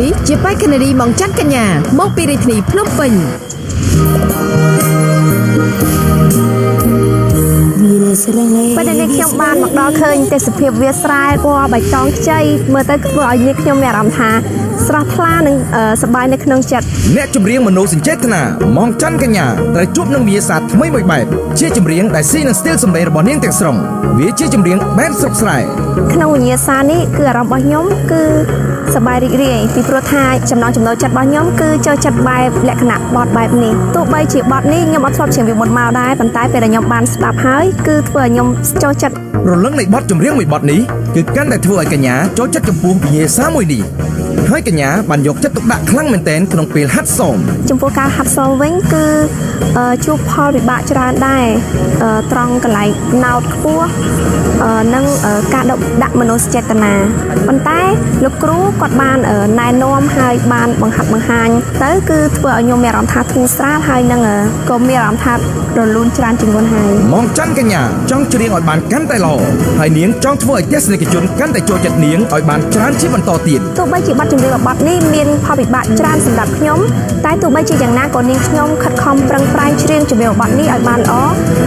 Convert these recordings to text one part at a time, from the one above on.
នេះជាបេក្ខនារីម៉ងច័ន្ទកញ្ញាមកពីរាជធានីភ្នំពេញពេលដែលខ្ញុំបានមកដល់ឃើញទេសភាពវាលស្រែពណ៌បៃតងខ្ចីមើលទៅធ្វើឲ្យនាងខ្ញុំមានអារម្មណ៍ថាស្រស់ថ្លានិងសប្បាយនៅក្នុងចិត្តអ្នកចម្រៀងមនោសញ្ចេតនាម៉ងច័ន្ទកញ្ញាត្រូវជួបនឹងវិញ្ញាសាថ្មីមួយបែបជាចម្រៀងដែលស៊ីនឹងស្ទីលសម្លេងរបស់នាងទាំងស្រុងវាជាចម្រៀងបែបស្រុកស្រែក្នុងវិញ្ញាសានេះគឺអារម្មណ៍របស់ខ្ញុំគឺសប្បាយរីករាយពីព្រោះថាចំណង់ចំណូលចិត្តរបស់ខ្ញុំគឺចូលចិត្តបែបលក្ខណៈបទបែបនេះទោះបីជាបទនេះខ្ញុំអត់ធ្លាប់ច្រៀងវាមុនមកដែរប៉ុន្តែពេលដែលខ្ញុំបានស្ដាប់ហើយគឺធ្វើឲ្យខ្ញុំចូលចិត្តរលឹងនៃបទចម្រៀងមួយបទនេះគឺកាន់តែធ្វើឲ្យកញ្ញាចូលចិត្តចំពោះវិញ្ញាសាមួយនេះហើយកញ្ញាបានយកចិត្តទុកដាក់ខ្លាំងមែនទែនក្នុងពេលហាត់សមចំពោះការហាត់សមវិញគឺជួបផលវិបាកច្រើនដែរត្រង់កន្លែងណោតខ្ពស់និងការដាក់មនោសញ្ចេតនាប៉ុន្តែលោកគ្រូគាត់បានណែនាំហើយបានបង្ហាត់បង្ហាញទៅគឺធ្វើឲ្យខ្ញុំមានអារម្មណ៍ថាធូរស្រាលហើយនឹងក៏មានអារម្មណ៍ថារលូនច្រើនជាងមុនហើយម៉ងច័ន្ទកញ្ញាចង់ច្រៀងឲ្យបានកាន់តែល្អហើយនាងចង់ធ្វើឲ្យទស្សនិកជនកាន់តែចូលចិត្តនាងឲ្យបានច្រើនជាបន្តទៀតទោះបីជាបទចម្រៀងរបស់បទនេះមានផលវិបាកច្រើនសម្រាប់ខ្ញុំតែទោះបីជាយ៉ាងណាក៏នាងខ្ញុំខិតខំប្រឹងប្រែងច្រៀងចម្រៀងបទនេះឲ្យបានល្អ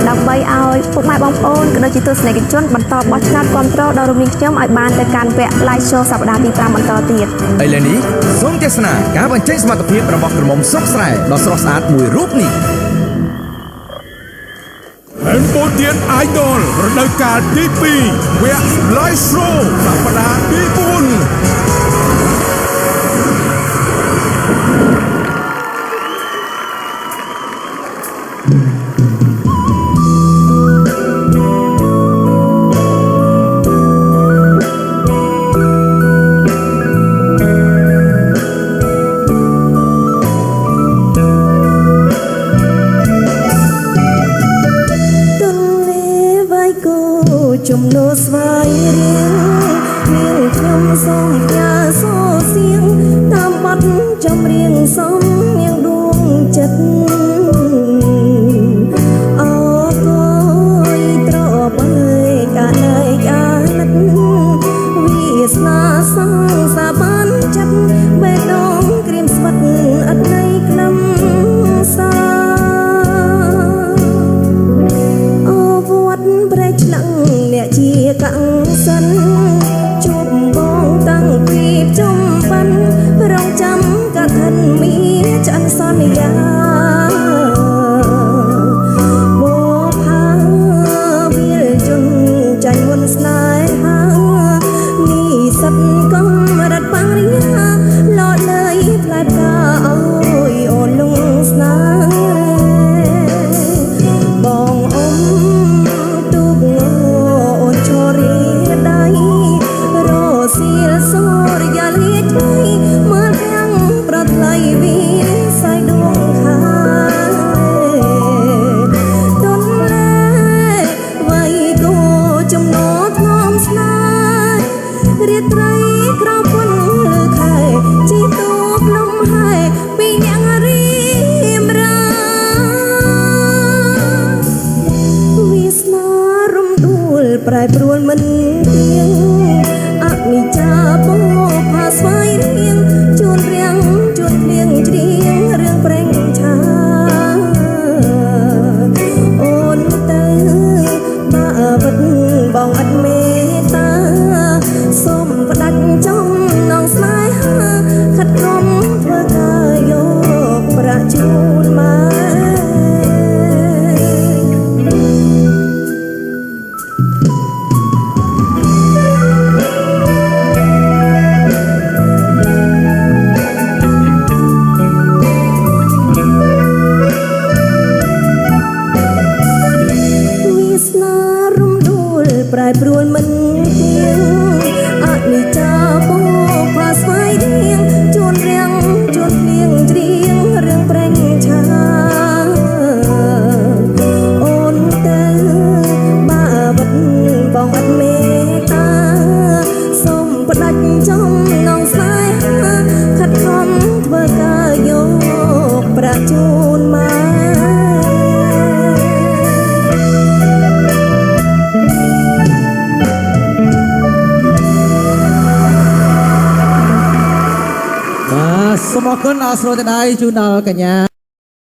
ដើម្បីឲ្យពុកម៉ែបងប្អូនក៏ដូចជាទស្សនិកជនបន្តបោះឆ្នោតគាំទ្រដល់រូបនាងខ្ញុំឲ្យបានទៅកាន់វគ្គ Live Show សប្តាហ៍ទី5បន្តទៀតឥឡូវនេះសូមទស្សនាការបញ្ចេញសមត្ថភាពរបស់ក្រុមស្រុកស្រែដ៏ស្រស់ស្អាតមួយរូបនេះCambodia Idol រដូវកាលទី2វគ្គ Live Show សប្តាហ៍ទី4ជំនួសស្វាយរៀងនាងខ្ញុំសូមផ្ញើសូរសៀងតាមបទចម្រៀងសំនាងដួងចិត្តអើយត្របីកាណៃអាណិតវាស្នាសងសាបានចិត្តបេះដូងក្រៀមស្វិតអត់នៃក្លំសាអ្នកជាកាំងសិនជួបបងតាំងពីជុំបានរងចាំកថាមានឆ្អិនសន្យាមកផាវាលជន់ចាញ់មុនស្នេហានេះសិតកំរិតបាំងរិយាលត់លើយផ្លែផ្កាអើយអូនលងស្នេហ៍បងអ៊ំសៀលសូរយ៉ាលៀថ្មីមើលខាងប្រថ្លៃវិស័យដួងខាទន់លែវៃគោចំណោថ្នមស្នេហ៍រាត្រីក្រោមពន្លឺខែជីទូភ្នំហែពីយ៉ាងរៀមរាវាស្នារំដួលប្រែប្រួលមិនទៀងមីចាបោផាស្វាយរៀងជួនរៀងជួនភ្លៀងច្រៀងរឿងប្រេងឆាអូនទៅបាវិតបងអត់មេត្តាសូមផ្ដាច់ចំណងស្នេហាខិតខំធ្វើការយកប្រាក់ជូនមកប្រែប្រួលមិនទៀងអនិច្ចាបោផាស្វាយរៀងជួនរៀងជួនភ្លៀងច្រៀងរឿងប្រេងឆាអូនទៅបាវិតបងអត់មេត្តាសូមផ្ដាច់ចំណងស្នេហាខិតខំធ្វើការយកប្រាក់ជូនមក សូមអរគុណអរស្រូតដៃជូនដល់កញ្ញា